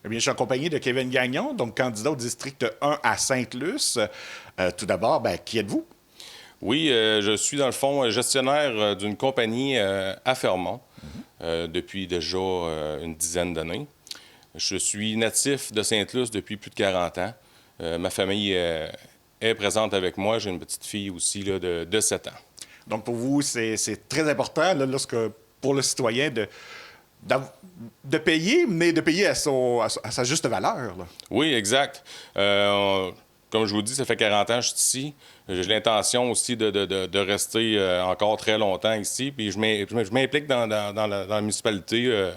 Eh bien, je suis accompagné de Kevin Gagnon, donc candidat au district 1 à Sainte-Luce. Tout d'abord, qui êtes-vous? Oui, je suis dans le fond gestionnaire d'une compagnie à Fermont depuis déjà une dizaine d'années. Je suis natif de Sainte-Luce depuis plus de 40 ans. Ma famille est présente avec moi. J'ai une petite fille aussi là, de 7 ans. Donc, pour vous, c'est très important, là, pour le citoyen, de payer, mais de payer à sa juste valeur, là. Oui, exact. Comme je vous dis, ça fait 40 ans que je suis ici. J'ai l'intention aussi de rester encore très longtemps ici. Puis je m'implique dans la municipalité,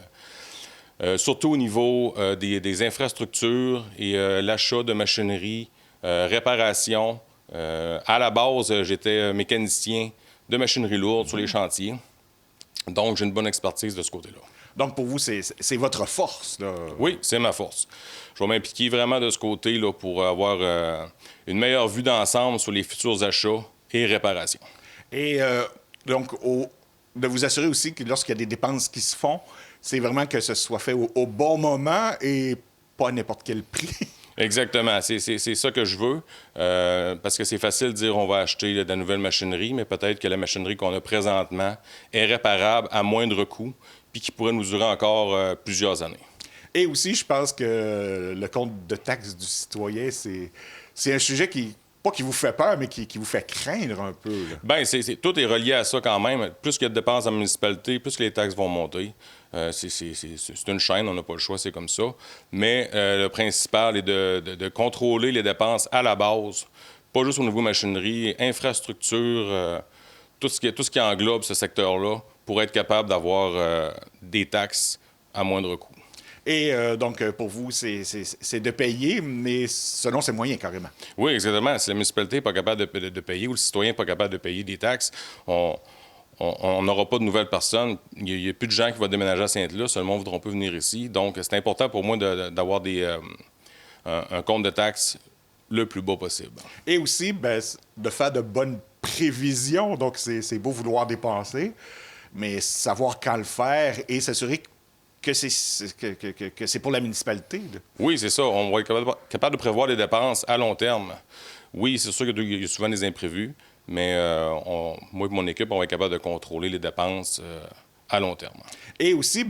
surtout au niveau des infrastructures et l'achat de machinerie, réparation. À la base, j'étais mécanicien de machinerie lourde sur les chantiers. Donc, j'ai une bonne expertise de ce côté-là. Donc, pour vous, c'est votre force, là. Oui, c'est ma force. Je vais m'impliquer vraiment de ce côté là, pour avoir une meilleure vue d'ensemble sur les futurs achats et réparations. Et donc, de vous assurer aussi que lorsqu'il y a des dépenses qui se font, c'est vraiment que ce soit fait au bon moment et pas à n'importe quel prix. Exactement. C'est ça que je veux. Parce que c'est facile de dire on va acheter de la nouvelle machinerie, mais peut-être que la machinerie qu'on a présentement est réparable à moindre coût puis qui pourrait nous durer encore plusieurs années. Et aussi, je pense que le compte de taxes du citoyen, c'est un sujet pas qui vous fait peur, mais qui vous fait craindre un peu, là. Bien, tout est relié à ça quand même. Plus qu'il y a de dépenses dans la municipalité, plus que les taxes vont monter. C'est une chaîne, on n'a pas le choix, c'est comme ça. Mais le principal est de contrôler les dépenses à la base, pas juste au niveau machinerie, infrastructure, tout ce qui englobe ce secteur-là, pour être capable d'avoir des taxes à moindre coût. Et donc, pour vous, c'est de payer, mais selon ses moyens, carrément. Oui, exactement. Si la municipalité n'est pas capable de payer ou le citoyen n'est pas capable de payer des taxes, on n'aura pas de nouvelles personnes. Il n'y a plus de gens qui vont déménager à Sainte-Luce, seulement voudront pas venir ici. Donc, c'est important pour moi d'avoir un compte de taxes le plus bas possible. Et aussi, de faire de bonnes prévisions. Donc, c'est beau vouloir dépenser, mais savoir quand le faire et s'assurer que c'est pour la municipalité, là. Oui, c'est ça. On va être capable de prévoir les dépenses à long terme. Oui, c'est sûr qu'il y a souvent des imprévus, mais moi et mon équipe, on va être capable de contrôler les dépenses à long terme. Et aussi,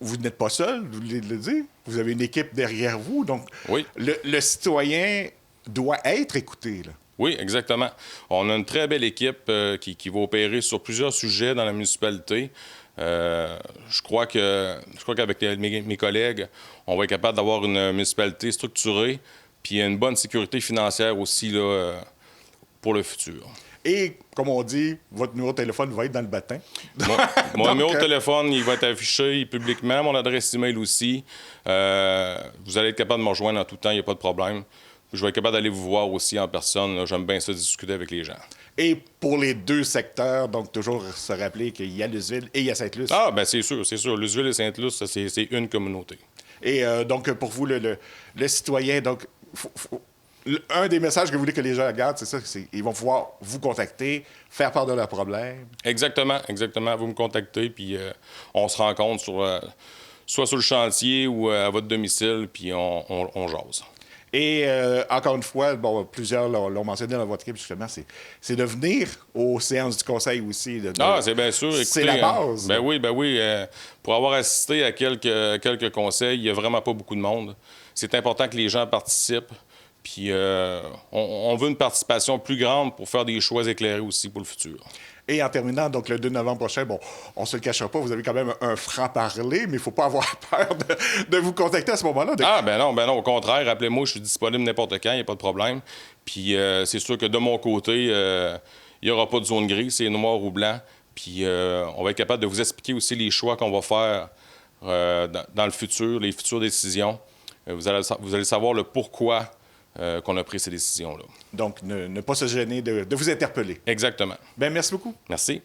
vous n'êtes pas seul, vous voulez le dire. Vous avez une équipe derrière vous. Donc, Oui. le citoyen doit être écouté, là. Oui, exactement. On a une très belle équipe qui va opérer sur plusieurs sujets dans la municipalité. Je crois qu'avec mes collègues, on va être capable d'avoir une municipalité structurée puis une bonne sécurité financière aussi là, pour le futur. Et, comme on dit, votre numéro de téléphone va être dans le bottin. Mon Donc, numéro de téléphone, il va être affiché publiquement, mon adresse email aussi. Vous allez être capable de me rejoindre en tout temps, il n'y a pas de problème. Je vais être capable d'aller vous voir aussi en personne. J'aime bien ça discuter avec les gens. Et pour les deux secteurs, donc toujours se rappeler qu'il y a Luceville et il y a Sainte-Luce. Ah, bien c'est sûr, c'est sûr. Luceville et Sainte-Luce, c'est une communauté. Et donc, pour vous, le citoyen, donc, un des messages que vous voulez que les gens gardent, c'est ça, ils vont pouvoir vous contacter, faire part de leurs problèmes. Exactement, exactement. Vous me contactez, puis on se rencontre soit sur le chantier ou à votre domicile, puis on jase. Et encore une fois, plusieurs l'ont mentionné dans votre équipe, justement, c'est de venir aux séances du conseil aussi. C'est bien sûr. Écoutez, c'est la base. Ben oui. Pour avoir assisté à quelques conseils, il n'y a vraiment pas beaucoup de monde. C'est important que les gens participent. Puis on veut une participation plus grande pour faire des choix éclairés aussi pour le futur. Et en terminant, donc le 2 novembre prochain, on se le cachera pas, vous avez quand même un franc-parler, mais il ne faut pas avoir peur de vous contacter à ce moment-là. Ben non, au contraire, appelez-moi, je suis disponible n'importe quand, il n'y a pas de problème. Puis c'est sûr que de mon côté, il n'y aura pas de zone grise, c'est noir ou blanc. Puis on va être capable de vous expliquer aussi les choix qu'on va faire dans le futur, les futures décisions. Vous allez savoir le pourquoi qu'on a pris ces décisions-là. Donc, ne pas se gêner de vous interpeller. Exactement. Merci beaucoup. Merci.